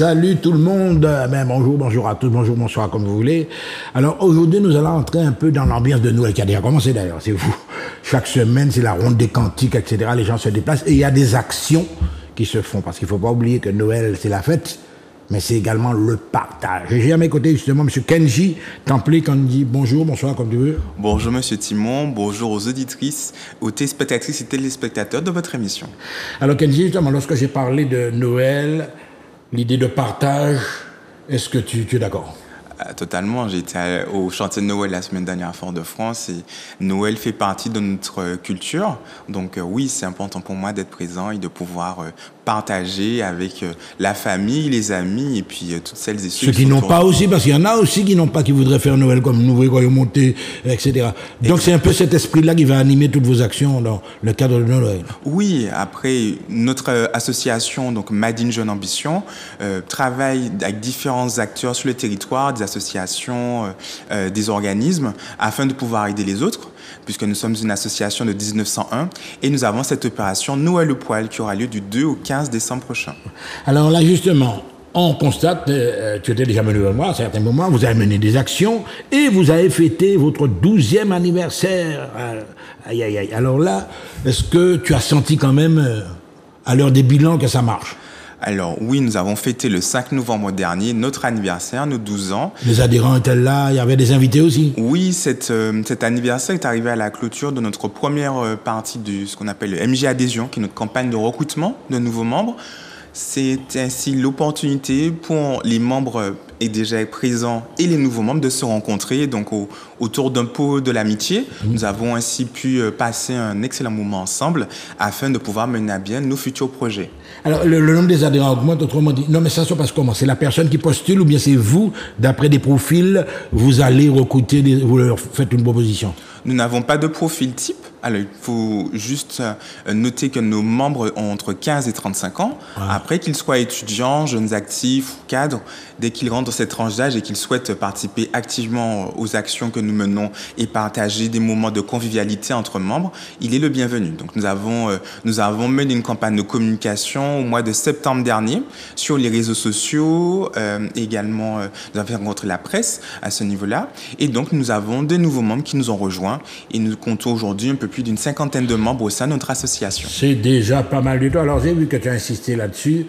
Salut tout le monde, bonjour à tous, bonjour, bonsoir comme vous voulez. Alors aujourd'hui nous allons entrer un peu dans l'ambiance de Noël qui a déjà commencé d'ailleurs, c'est vous. Chaque semaine c'est la ronde des cantiques, etc. Les gens se déplacent et il y a des actions qui se font parce qu'il ne faut pas oublier que Noël c'est la fête, mais c'est également le partage. Et j'ai à mes côtés justement M. Kenji Templé qui dit bonjour, bonsoir comme tu veux. Bonjour M. Timon, bonjour aux auditrices, aux téléspectatrices et téléspectateurs de votre émission. Alors Kenji, justement, lorsque j'ai parlé de Noël, l'idée de partage, est-ce que tu es d'accord ? Totalement, j'ai été au chantier de Noël la semaine dernière à Fort-de-France et Noël fait partie de notre culture. Donc oui, c'est important pour moi d'être présent et de pouvoir partager avec la famille, les amis et puis toutes celles et ceux qui n'ont pas aussi, parce qu'il y en a aussi qui n'ont pas, qui voudraient faire Noël comme nous, royauté, etc. Donc c'est un peu cet esprit-là qui va animer toutes vos actions dans le cadre de Noël. Oui, après notre association, donc Made in Jeune Ambition, travaille avec différents acteurs sur le territoire, des associations, des organismes, afin de pouvoir aider les autres, puisque nous sommes une association de 1901 et nous avons cette opération Noël le poil qui aura lieu du 2 au 15 décembre prochain. Alors là, justement, on constate, tu étais déjà venu vers moi à certains moments, vous avez mené des actions et vous avez fêté votre 12e anniversaire. Aïe, aïe, aïe. Alors là, est-ce que tu as senti quand même, à l'heure des bilans, que ça marche ? Alors oui, nous avons fêté le 5 novembre dernier notre anniversaire, nos 12 ans. Les adhérents étaient là, il y avait des invités aussi. Oui, cet anniversaire est arrivé à la clôture de notre première partie de ce qu'on appelle le MJ Adhésion, qui est notre campagne de recrutement de nouveaux membres. C'est ainsi l'opportunité pour les membres déjà présents et les nouveaux membres de se rencontrer donc autour d'un pot de l'amitié. Nous avons ainsi pu passer un excellent moment ensemble afin de pouvoir mener à bien nos futurs projets. Alors, le nombre des adhérents augmente, autrement dit. Non, mais ça se passe comment ? C'est la personne qui postule ou bien c'est vous, d'après des profils, vous allez recruter, vous leur faites une proposition ? Nous n'avons pas de profil type. Alors, il faut juste noter que nos membres ont entre 15 et 35 ans. Ouais. Après, qu'ils soient étudiants, jeunes actifs ou cadres, dès qu'ils rentrent dans cette tranche d'âge et qu'ils souhaitent participer activement aux actions que nous menons et partager des moments de convivialité entre membres, il est le bienvenu. Donc, nous avons mené une campagne de communication au mois de septembre dernier sur les réseaux sociaux. Également, nous avons rencontré la presse à ce niveau-là. Et donc, nous avons de nouveaux membres qui nous ont rejoints et nous comptons aujourd'hui un peu plus d'une 50aine de membres au sein de notre association. C'est déjà pas mal du tout. Alors, j'ai vu que tu as insisté là-dessus.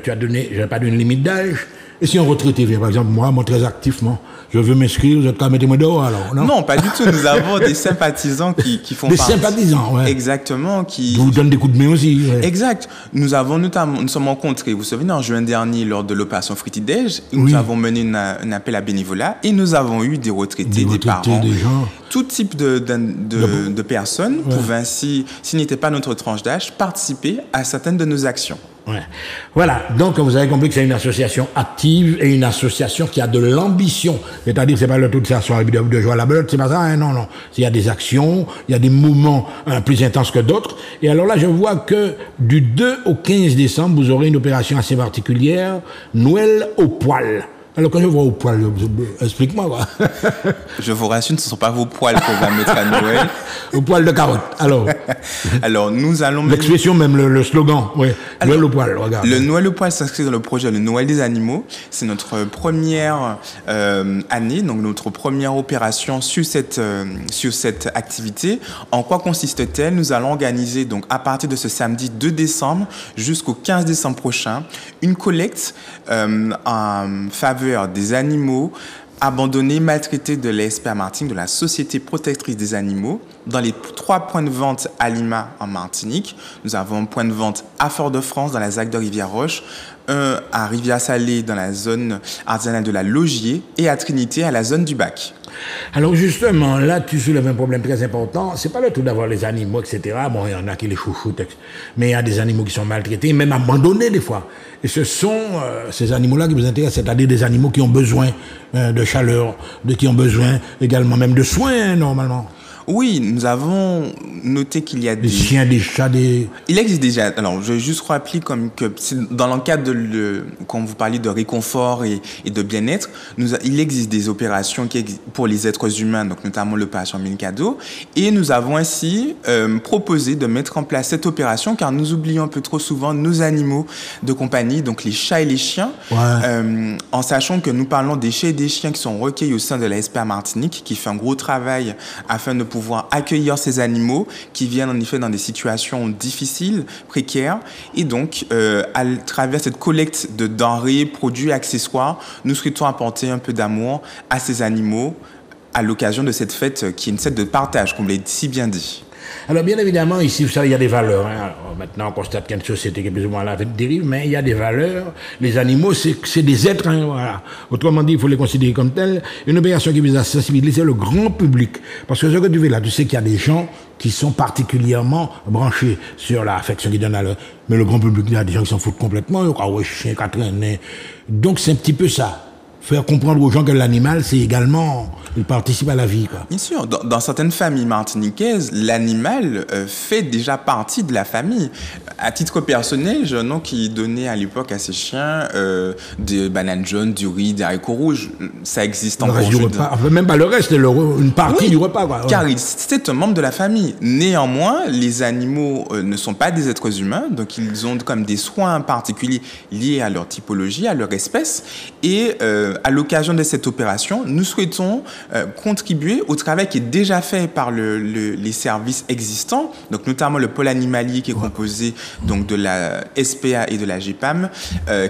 Tu as donné, je n'ai pas donné une limite d'âge. Et si un retraité vient, par exemple, moi très activement, je veux m'inscrire, vous êtes qu'à mettre moi dehors, alors, non? Non, pas du tout. Nous avons des sympathisants qui font partie. Des sympathisants, ouais. Exactement. Qui vous donnent des coups de main aussi. Ouais. Exact. Nous sommes rencontrés, vous vous souvenez, en juin dernier, lors de l'opération Friti-Déj, où nous avons mené un appel à bénévolat et nous avons eu des retraités, des parents, des gens. Tout type de personnes pouvaient ainsi, s'il n'était pas notre tranche d'âge, participer à certaines de nos actions. Ouais. Voilà, donc vous avez compris que c'est une association active et une association qui a de l'ambition. C'est-à-dire c'est pas le tout de s'asseoir de jouer à la belote, c'est pas ça, hein, non. Il y a des actions, il y a des moments plus intenses que d'autres. Et alors là, je vois que du 2 au 15 décembre, vous aurez une opération assez particulière, Noël au poil. Alors quand je vois au poil, explique-moi quoi. Je vous rassure, ce ne sont pas vos poils qu'on va mettre à Noël. Au poil de carotte, alors nous allons... L'expression même, le slogan, oui. Noël au poil, regarde. Le Noël au poil s'inscrit dans le projet Le Noël des animaux. C'est notre première année, donc notre première opération sur cette activité. En quoi consiste-t-elle ? Nous allons organiser, donc à partir de ce samedi 2 décembre jusqu'au 15 décembre prochain, une collecte en faveur des animaux abandonnés, maltraités de l'ESPA Martinique, de la Société protectrice des animaux, dans les 3 points de vente à Lima en Martinique. Nous avons un point de vente à Fort-de-France, dans la ZAC de Rivière-Roche, un à Rivière-Salée, dans la zone artisanale de la Logier, et à Trinité, à la zone du Bac. Alors justement, là, tu soulèves un problème très important. C'est pas le tout d'avoir les animaux, etc. Bon, il y en a qui les chouchoutent, mais il y a des animaux qui sont maltraités, même abandonnés des fois. Et ce sont ces animaux-là qui vous intéressent, c'est-à-dire des animaux qui ont besoin de chaleur, qui ont besoin également même de soins, normalement. Oui, nous avons noté qu'il y a des chiens, des chats, des... Il existe déjà. Alors, je vais juste rappeler comme que dans le cadre quand vous parlez de réconfort et de bien-être, il existe des opérations pour les êtres humains, donc notamment l'opération Mille Cadeaux, et nous avons ainsi proposé de mettre en place cette opération car nous oublions un peu trop souvent nos animaux de compagnie, donc les chats et les chiens, en sachant que nous parlons des chats et des chiens qui sont recueillis au sein de la SPA Martinique, qui fait un gros travail afin de pouvoir accueillir ces animaux qui viennent en effet dans des situations difficiles, précaires. Et donc, à travers cette collecte de denrées, produits, accessoires, nous souhaitons apporter un peu d'amour à ces animaux à l'occasion de cette fête qui est une fête de partage, comme vous l'avez si bien dit. Alors, bien évidemment, ici, vous savez, il y a des valeurs. Alors, maintenant, on constate qu'il y a une société qui est plus ou moins à la dérive, mais il y a des valeurs. Les animaux, c'est des êtres. Voilà. Autrement dit, il faut les considérer comme tels. Une opération qui vise à sensibiliser le grand public. Parce que ce que tu fais là, tu sais qu'il y a des gens qui sont particulièrement branchés sur l'affection qu'ils donnent à l'autre. Mais le grand public, il y a des gens qui s'en foutent complètement. Chien, donc, c'est un petit peu ça. Faire comprendre aux gens que l'animal, c'est également, il participe à la vie, quoi. Bien sûr, dans certaines familles martiniquaises, l'animal fait déjà partie de la famille. À titre personnel, j'ai un oncle qui donnait à l'époque à ses chiens des bananes jaunes, du riz, des haricots rouges. Ça existe encore aujourd'hui. Même pas le reste, une partie du repas, quoi. Car c'est un membre de la famille. Néanmoins, les animaux ne sont pas des êtres humains, donc ils ont comme des soins particuliers liés à leur typologie, à leur espèce, et à l'occasion de cette opération, nous souhaitons contribuer au travail qui est déjà fait par les services existants, donc notamment le pôle animalier qui est composé donc de la SPA et de la GEPAM,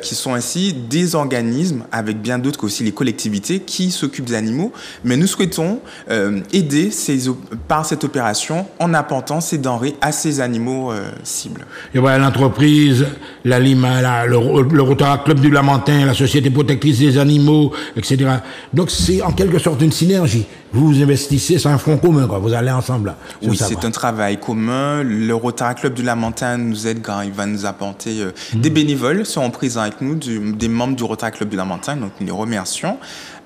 qui sont ainsi des organismes, avec bien d'autres qu'aussi les collectivités qui s'occupent des animaux. Mais nous souhaitons aider par cette opération en apportant ces denrées à ces animaux cibles. Et voilà l'entreprise, le Rotary Club du Lamentin, la Société protectrice des animaux, etc. Donc c'est en quelque sorte une synergie. Vous investissez, c'est un front commun, quoi. Vous allez ensemble. Là, oui, c'est un travail commun. Le Rotary Club du Lamentin nous aide quand il va nous apporter des bénévoles seront présents avec nous, des membres du Rotary Club du Lamentin, donc nous les remercions.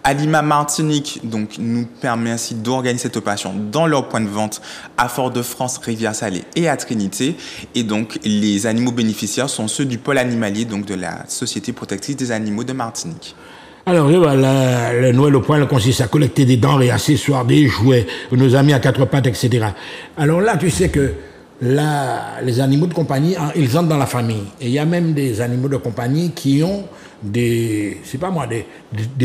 Alima Martinique donc, nous permet ainsi d'organiser cette opération dans leur point de vente à Fort-de-France, Rivière-Salée et à Trinité. Et donc, les animaux bénéficiaires sont ceux du pôle animalier, donc de la Société protectrice des animaux de Martinique. Alors, voilà, le Noël au point consiste à collecter des denrées, accessoires, des jouets, nos amis à quatre pattes, etc. Alors là, tu sais que là, les animaux de compagnie, ils entrent dans la famille. Et il y a même des animaux de compagnie qui ont des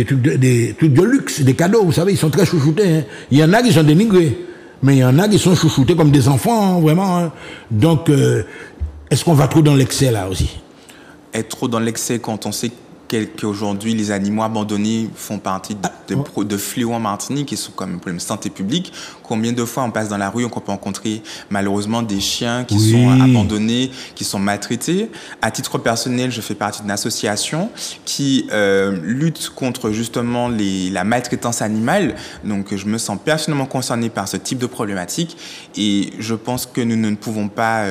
trucs de luxe, des cadeaux, vous savez, ils sont très chouchoutés. Hein. Il y en a qui sont dénigrés, mais il y en a qui sont chouchoutés comme des enfants, hein, vraiment. Hein. Donc, est-ce qu'on va trop dans l'excès là aussi? Être trop dans l'excès quand on sait qu'aujourd'hui les animaux abandonnés font partie de fléaux en Martinique et sont comme un problème de santé publique. Combien de fois on passe dans la rue, on peut rencontrer malheureusement des chiens qui sont abandonnés, qui sont maltraités. À titre personnel, je fais partie d'une association qui lutte contre justement la maltraitance animale. Donc je me sens personnellement concerné par ce type de problématique et je pense que nous ne pouvons pas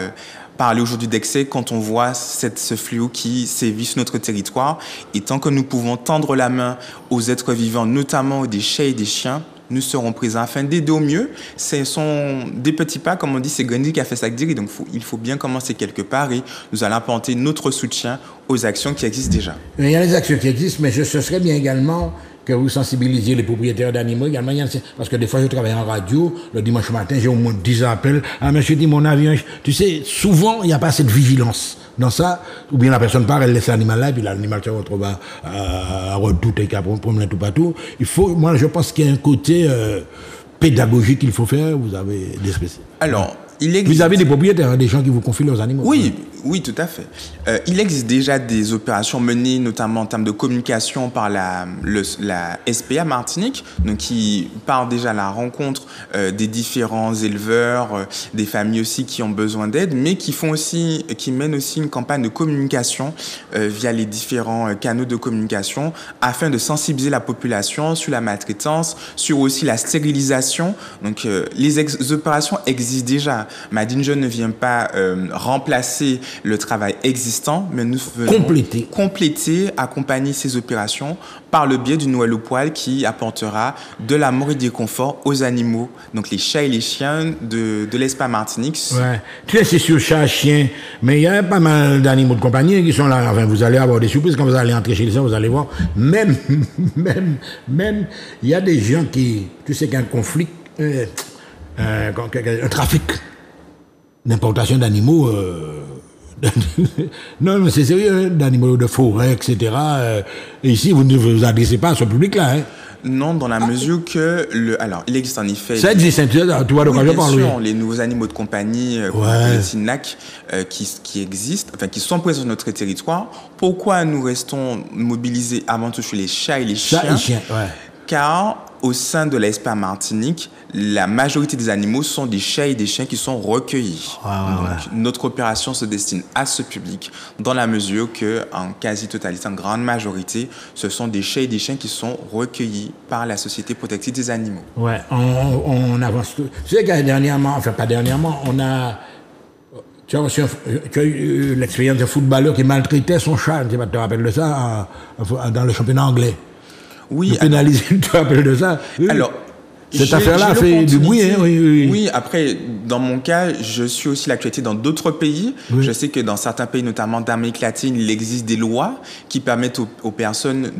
parler aujourd'hui d'excès quand on voit ce fléau qui sévit sur notre territoire. Et tant que nous pouvons tendre la main aux êtres vivants, notamment des chats et des chiens, nous serons présents afin d'aider au mieux. Ce sont des petits pas, comme on dit, c'est Gandhi qui a fait ça avec Diri. Donc il faut bien commencer quelque part et nous allons apporter notre soutien aux actions qui existent déjà. Il y a les actions qui existent, mais ce serait bien également que vous sensibilisiez les propriétaires d'animaux également. Parce que des fois, je travaille en radio, le dimanche matin, j'ai au moins 10 appels. Ah, monsieur dit, mon avion. Tu sais, souvent, il n'y a pas cette vigilance dans ça. Ou bien la personne part, elle laisse l'animal là, et puis l'animal se retrouve à redouter, qu'à promener tout partout. Moi, je pense qu'il y a un côté pédagogique qu'il faut faire. Vous avez des spécialistes. Alors, vous avez des propriétaires, des gens qui vous confient leurs animaux. Oui, tout à fait. Il existe déjà des opérations menées, notamment en termes de communication par la SPA Martinique, donc qui part déjà à la rencontre des différents éleveurs, des familles aussi qui ont besoin d'aide, mais qui mènent aussi une campagne de communication via les différents canaux de communication afin de sensibiliser la population sur la maltraitance, sur aussi la stérilisation. Donc les opérations existent déjà. Madine Jeune ne vient pas remplacer le travail existant, mais nous venons compléter, accompagner ces opérations par le biais du Noël au poil qui apportera de l'amour et du confort aux animaux, donc les chats et les chiens de l'Espace Martinique. Ouais. Tu sais, c'est sur chat, chien, mais il y a pas mal d'animaux de compagnie qui sont là. Enfin, vous allez avoir des surprises quand vous allez entrer chez les gens, vous allez voir. Même, il y a des gens qui, tu sais, qu'un conflit, un trafic d'importation d'animaux. Non, mais c'est sérieux, d'animaux de forêt, etc. Et ici, vous ne vous adressez pas à ce public-là. Hein. Non, dans la mesure que alors, il existe en effet. Ça existe, tu vois de quoi je parle. Bien sûr, les nouveaux animaux de compagnie, le TINAC, qui existent, enfin, qui sont présents sur notre territoire. Pourquoi nous restons mobilisés avant tout sur les chats et les chiens? Car au sein de l'Espace Martinique, la majorité des animaux sont des chats et des chiens qui sont recueillis. Donc, notre opération se destine à ce public dans la mesure que, en quasi-totalité, en grande majorité, ce sont des chats et des chiens qui sont recueillis par la Société protectrice des animaux. Ouais, on avance tout. Tu sais que dernièrement, enfin pas dernièrement, on a... Tu as eu l'expérience d'un footballeur qui maltraitait son chat, tu te rappelles de ça, dans le championnat anglais. Oui. Pénalisé, tu te rappelles de ça? Oui. Alors, cette affaire-là fait du bruit, hein? Oui, après, dans mon cas, je suis aussi l'actualité dans d'autres pays. Oui. Je sais que dans certains pays, notamment d'Amérique latine, il existe des lois qui permettent aux personnes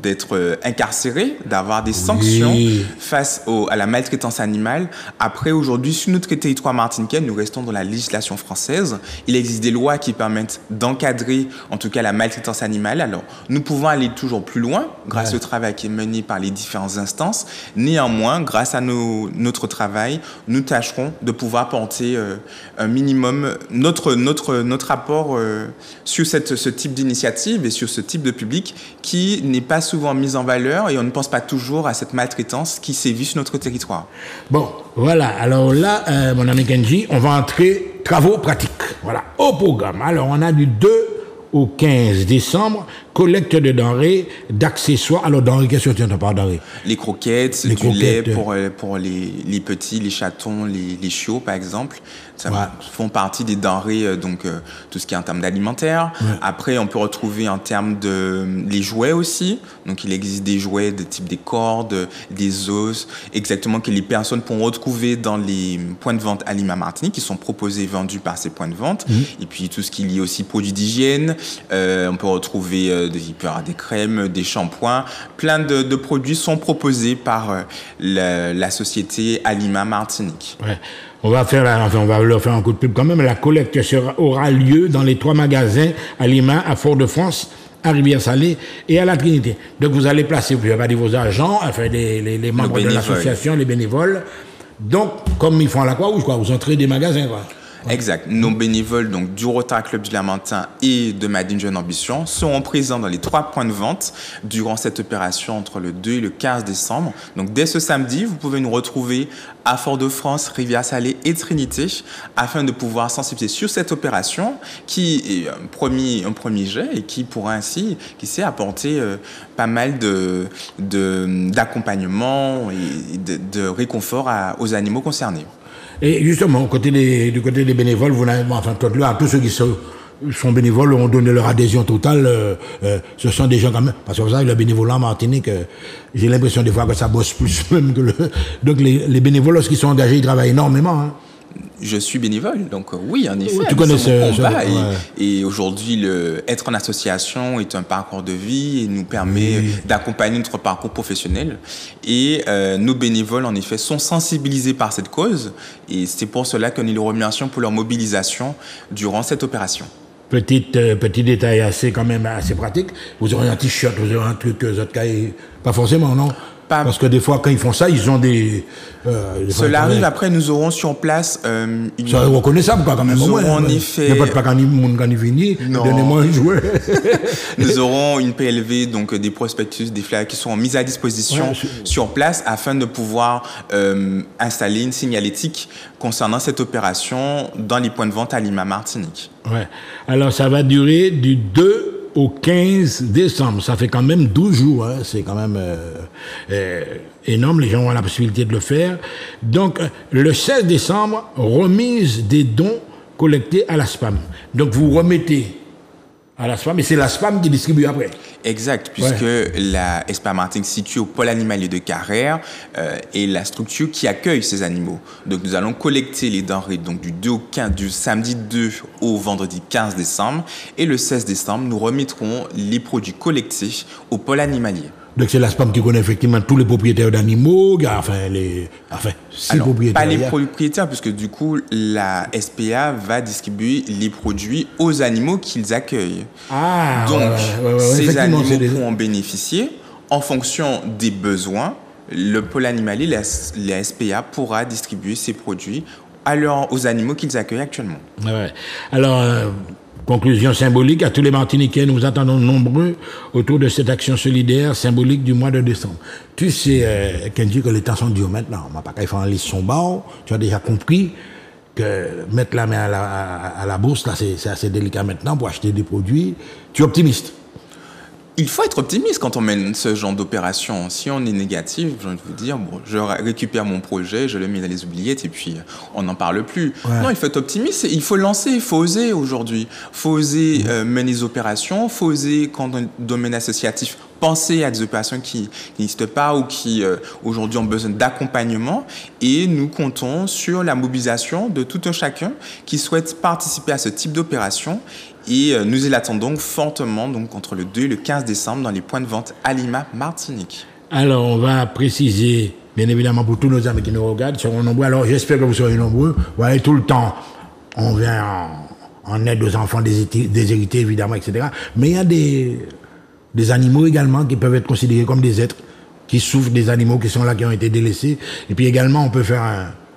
d'être incarcérées, d'avoir des sanctions face à la maltraitance animale. Après, aujourd'hui, sur notre territoire martiniquais, nous restons dans la législation française. Il existe des lois qui permettent d'encadrer, en tout cas, la maltraitance animale. Alors, nous pouvons aller toujours plus loin grâce au travail qui est mené par les différentes instances. Néanmoins, grâce à notre travail, nous tâcherons de pouvoir porter un minimum notre apport sur ce type d'initiative et sur ce type de public qui n'est pas souvent mis en valeur et on ne pense pas toujours à cette maltraitance qui sévit sur notre territoire. Bon, voilà. Alors là, mon ami Kenji, on va entrer travaux pratiques. Voilà, au programme. Alors, on a du 2 au 15 décembre, collecte de denrées, d'accessoires. Alors, denrées, qu'est-ce que tu entends par denrées? Les croquettes, lait pour les petits, les chatons, les chiots, par exemple. Ça font partie des denrées, tout ce qui est en termes d'alimentaire. Ouais. Après, on peut retrouver en termes les jouets aussi. Donc, il existe des jouets de type des cordes, des os, exactement, que les personnes pourront retrouver dans les points de vente Alima Martinique, qui sont proposés et vendus par ces points de vente. Et puis, tout ce qui est lié aussi produits d'hygiène. On peut retrouver des crèmes, des shampoings. Plein de produits sont proposés par la société Alima Martinique. Ouais. On va leur faire un coup de pub quand même. La collecte aura lieu dans les 3 magasins Alima à Fort-de-France, à Rivière-Salée et à la Trinité. Donc vous allez placer, vous avez vos agents, enfin les membres de l'association, les bénévoles. Donc, comme ils font à la Croix-Rouge, vous entrez des magasins, quoi. Exact. Nos bénévoles donc du Rotary Club du Lamentin et de Madine Jeune Ambition seront présents dans les 3 points de vente durant cette opération entre le 2 et le 15 décembre. Donc dès ce samedi, vous pouvez nous retrouver à Fort-de-France, Rivière-Salée et Trinité afin de pouvoir sensibiliser sur cette opération qui est un premier jet et qui pourra ainsi, apporter pas mal d'accompagnement et de réconfort aux animaux concernés. Et justement, du côté des bénévoles, vous n'avez pas entendu là, tous ceux qui sont bénévoles ont donné leur adhésion totale. Ce sont des gens quand même, parce que vous savez, le bénévolat en Martinique, j'ai l'impression des fois que ça bosse plus même que donc les bénévoles, lorsqu'ils sont engagés, ils travaillent énormément. Hein. Je suis bénévole, donc oui, en effet, tu connais ce combat. Et aujourd'hui, être en association est un parcours de vie et nous permet d'accompagner notre parcours professionnel. Et nos bénévoles, en effet, sont sensibilisés par cette cause. Et c'est pour cela que nous les remercions pour leur mobilisation durant cette opération. Petit détail assez pratique. Vous aurez un t-shirt, vous aurez un truc, pas forcément, non? Parce que des fois, quand ils font ça, ils ont des... Cela arrive, après, nous aurons sur place... Ça est reconnaissable, quoi, quand même. Nous aurons en effet... Il n'y a pas quand il finit, donnez-moi un jouet. Nous aurons une PLV, donc des prospectus, des flyers qui seront mis à disposition sur place afin de pouvoir installer une signalétique concernant cette opération dans les points de vente à Lima Martinique. Ouais. Alors, ça va durer du 2 au 15 décembre. Ça fait quand même 12 jours. Hein. C'est quand même énorme. Les gens ont la possibilité de le faire. Donc, le 16 décembre, remise des dons collectés à la SPAM. Donc vous remettez à la SPAM, et c'est la SPAM qui distribue après. Exact, puisque la SPAM Martinique située au pôle animalier de Carrère est la structure qui accueille ces animaux. Donc nous allons collecter les denrées donc du samedi 2 au vendredi 15 décembre, et le 16 décembre, nous remettrons les produits collectés au pôle animalier. Donc c'est la SPAM qui connaît effectivement tous les propriétaires d'animaux, Alors, pas les propriétaires, puisque du coup, la SPA va distribuer les produits aux animaux qu'ils accueillent. Donc, ces animaux pourront en bénéficier en fonction des besoins. Le pôle animalier, la SPA pourra distribuer ces produits aux animaux qu'ils accueillent actuellement. Ouais. Alors, conclusion symbolique, à tous les Martiniquais, nous attendons nombreux autour de cette action solidaire symbolique du mois de décembre. Tu sais, Kenji, que les temps sont durs maintenant. On va pas qu'à faire un liste son bas. Tu as déjà compris que mettre la main à la bourse, là, c'est assez délicat maintenant pour acheter des produits. Tu es optimiste? Il faut être optimiste quand on mène ce genre d'opération. Si on est négatif, j'ai envie de vous dire, bon, je récupère mon projet, je le mets dans les oubliettes et puis on n'en parle plus. Ouais. Non, il faut être optimiste, il faut lancer, il faut oser aujourd'hui. Il faut oser mener des opérations, il faut oser, quand dans le domaine associatif, penser à des opérations qui n'existent pas ou qui aujourd'hui ont besoin d'accompagnement, et nous comptons sur la mobilisation de tout un chacun qui souhaite participer à ce type d'opération. Et nous y l'attendons fortement donc, entre le 2 et le 15 décembre dans les points de vente Alima Martinique. Alors, on va préciser, bien évidemment, pour tous nos amis qui nous regardent, seront nombreux. Alors, j'espère que vous serez nombreux. Vous voyez, tout le temps, on vient en aide aux enfants déshérités, évidemment, etc. Mais il y a des animaux également qui peuvent être considérés comme des êtres qui souffrent, des animaux qui sont là, qui ont été délaissés. Et puis également, on peut faire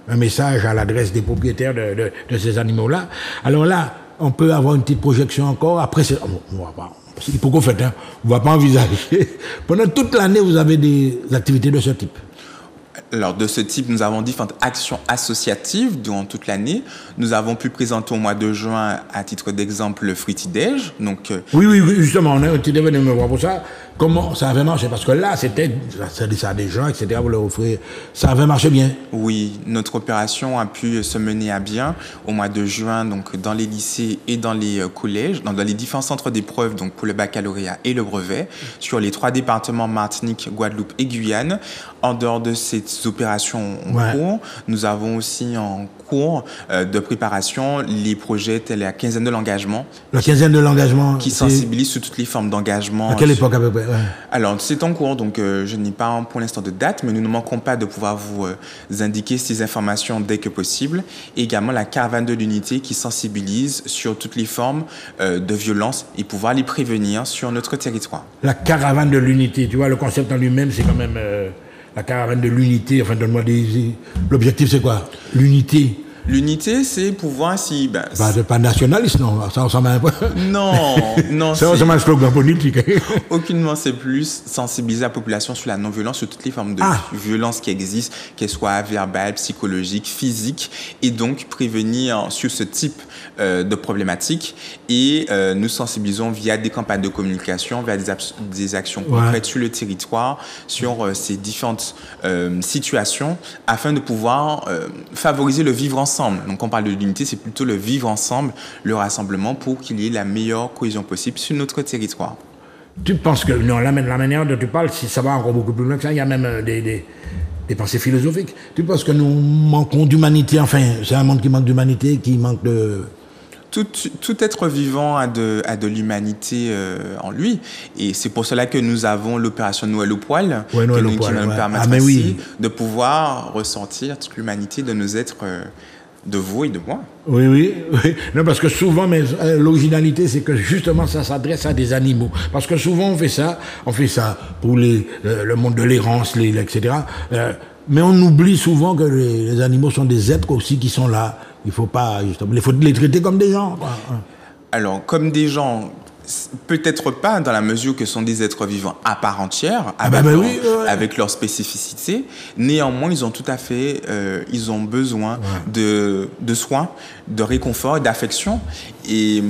un message à l'adresse des propriétaires de ces animaux-là. Alors là, on peut avoir une petite projection encore. Après, on va pas, il faut qu'on fasse, hein. On ne va pas envisager. Pendant toute l'année, vous avez des activités de ce type. Alors, de ce type, nous avons différentes actions associatives durant toute l'année. Nous avons pu présenter au mois de juin, à titre d'exemple, le Fruitidège. Donc, oui, justement, on a un petit événement me voir pour ça. Comment ça avait marché? Parce que là, c'était ça des gens, etc. Vous leur offrez. Ça avait marché bien. Oui, notre opération a pu se mener à bien au mois de juin, donc dans les lycées et dans les collèges, dans les différents centres d'épreuves, donc pour le baccalauréat et le brevet, sur les 3 départements Martinique, Guadeloupe et Guyane. En dehors de ces opérations en cours, nous avons aussi en cours de préparation les projets tels la quinzaine de l'engagement. La quinzaine de l'engagement qui sensibilise sur toutes les formes d'engagement. À quelle époque à peu près? Alors, c'est en cours, donc je n'ai pas pour l'instant de date, mais nous ne manquons pas de pouvoir vous indiquer ces informations dès que possible. Et également la caravane de l'unité qui sensibilise sur toutes les formes de violence et pouvoir les prévenir sur notre territoire. La caravane de l'unité, tu vois, le concept en lui-même, c'est quand même la caravane de l'unité. Enfin, donne-moi l'objectif, c'est quoi? L'unité. L'unité, c'est pouvoir pas nationaliste, non. Ça ressemble un peu. Non. Ça ressemble à un slogan politique. Aucunement, c'est plus sensibiliser la population sur la non-violence, sur toutes les formes de violence qui existent, qu'elles soient verbales, psychologiques, physiques, et donc prévenir sur ce type de problématiques. Et nous sensibilisons via des campagnes de communication, via des actions concrètes sur le territoire, sur ces différentes situations, afin de pouvoir favoriser le vivre ensemble. Donc, quand on parle de l'unité, c'est plutôt le vivre ensemble, le rassemblement pour qu'il y ait la meilleure cohésion possible sur notre territoire. Tu penses que la manière dont tu parles, ça va encore beaucoup plus loin que ça. Il y a même des pensées philosophiques. Tu penses que nous manquons d'humanité? Enfin, c'est un monde qui manque d'humanité, qui manque de... Tout être vivant a de l'humanité en lui. Et c'est pour cela que nous avons l'opération Noël au poil, qui va nous permettre de pouvoir ressentir toute l'humanité de nos êtres, de vous et de moi. Oui. Non, parce que souvent, l'originalité, c'est que justement, ça s'adresse à des animaux. Parce que souvent, on fait ça pour le monde de l'errance, etc. Mais on oublie souvent que les animaux sont des êtres aussi qui sont là. Il faut les traiter comme des gens. Alors, comme des gens, peut-être pas dans la mesure que sont des êtres vivants à part entière, avec leur spécificité. Néanmoins, ils ont tout à fait, ils ont besoin de soins, de réconfort et d'affection. Et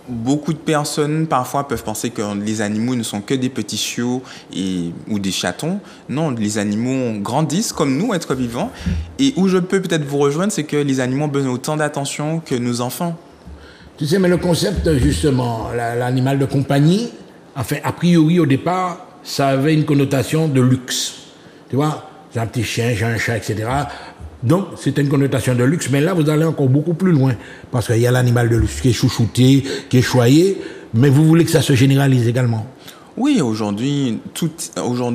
beaucoup de personnes parfois peuvent penser que les animaux ne sont que des petits chiots ou des chatons. Non, les animaux grandissent comme nous, êtres vivants. Et où je peux peut-être vous rejoindre, c'est que les animaux ont besoin autant d'attention que nos enfants. Tu sais, mais le concept, justement, l'animal de compagnie, enfin, a priori, au départ, ça avait une connotation de luxe. Tu vois, j'ai un petit chien, j'ai un chat, etc. Donc, c'était une connotation de luxe, mais là, vous allez encore beaucoup plus loin. Parce qu'il y a l'animal de luxe qui est chouchouté, qui est choyé, mais vous voulez que ça se généralise également. Oui, aujourd'hui,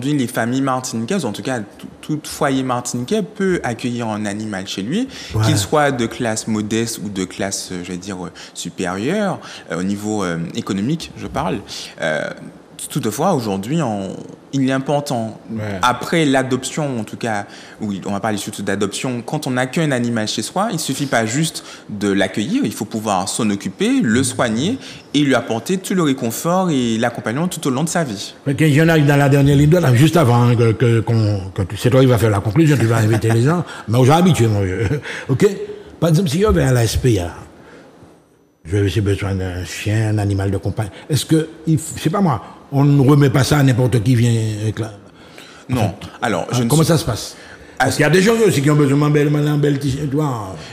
les familles martiniquaises, en tout cas, tout foyer martiniquais peut accueillir un animal chez lui, ouais. Qu'il soit de classe modeste ou de classe, je vais dire, supérieure, au niveau économique, je parle. Toutefois, aujourd'hui, il est important, ouais. Après l'adoption, en tout cas, oui, on va parler surtout d'adoption, quand on accueille un animal chez soi, il ne suffit pas juste de l'accueillir, il faut pouvoir s'en occuper, le soigner et lui apporter tout le réconfort et l'accompagnement tout au long de sa vie. Okay, j'en arrive dans la dernière ligne droite, juste avant que c'est toi qui vas faire la conclusion, tu vas inviter les gens, mais j'ai habitué, mon vieux. OK? Par exemple, si je vais à la SPA, j'ai besoin d'un chien, un animal de compagnie, est-ce que, je ne sais pas moi, on ne remet pas ça à n'importe qui vient avec la... Non. Alors, comment ça se passe? Parce qu'il y a des gens aussi qui ont besoin d'un bel t-shirt.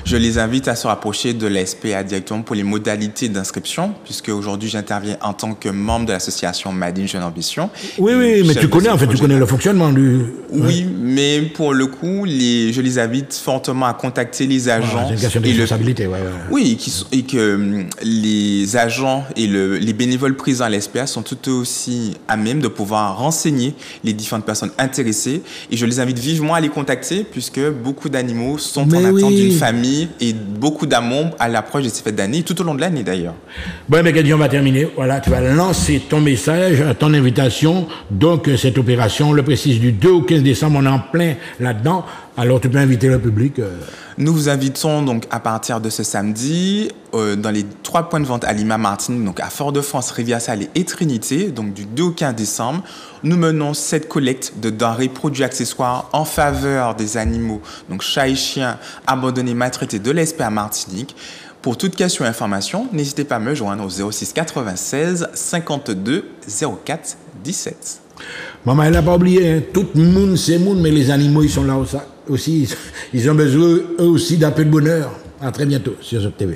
Je les invite à se rapprocher de la SPA directement pour les modalités d'inscription, puisque aujourd'hui j'interviens en tant que membre de l'association Madine Jeune Ambition. Oui, mais tu connais, en fait, tu connais le fonctionnement du... Oui, mais pour le coup, je les invite fortement à contacter les agents. C'est une question de responsabilité, ouais. Oui, et que les agents et les bénévoles présents à la SPA sont tout aussi à même de pouvoir renseigner les différentes personnes intéressées. Et je les invite vivement à les contacter, puisque beaucoup d'animaux sont en attente d'une famille et beaucoup d'amour à l'approche de ces fêtes d'année, tout au long de l'année d'ailleurs. Bon, mais Kadji, on va terminer. Voilà, tu vas lancer ton message, ton invitation. Donc, cette opération, on le précise, du 2 au 15 décembre, on est en plein là-dedans. Alors, tu peux inviter le public. Nous vous invitons donc à partir de ce samedi dans les 3 points de vente à Lima, Martinique, donc à Fort-de-France, Rivière-Salée et Trinité, donc du 2 au 15 décembre. Nous menons cette collecte de denrées, produits, accessoires en faveur des animaux, donc chats et chiens abandonnés, maltraités de l'SPA Martinique. Pour toute question et information, n'hésitez pas à me joindre au 06 96 52 04 17. Maman, elle n'a pas oublié, hein. Tout le monde, c'est monde, mais les animaux, ils sont là aussi. Ils ont besoin, eux aussi, d'un peu de bonheur. À très bientôt sur Zoc TV.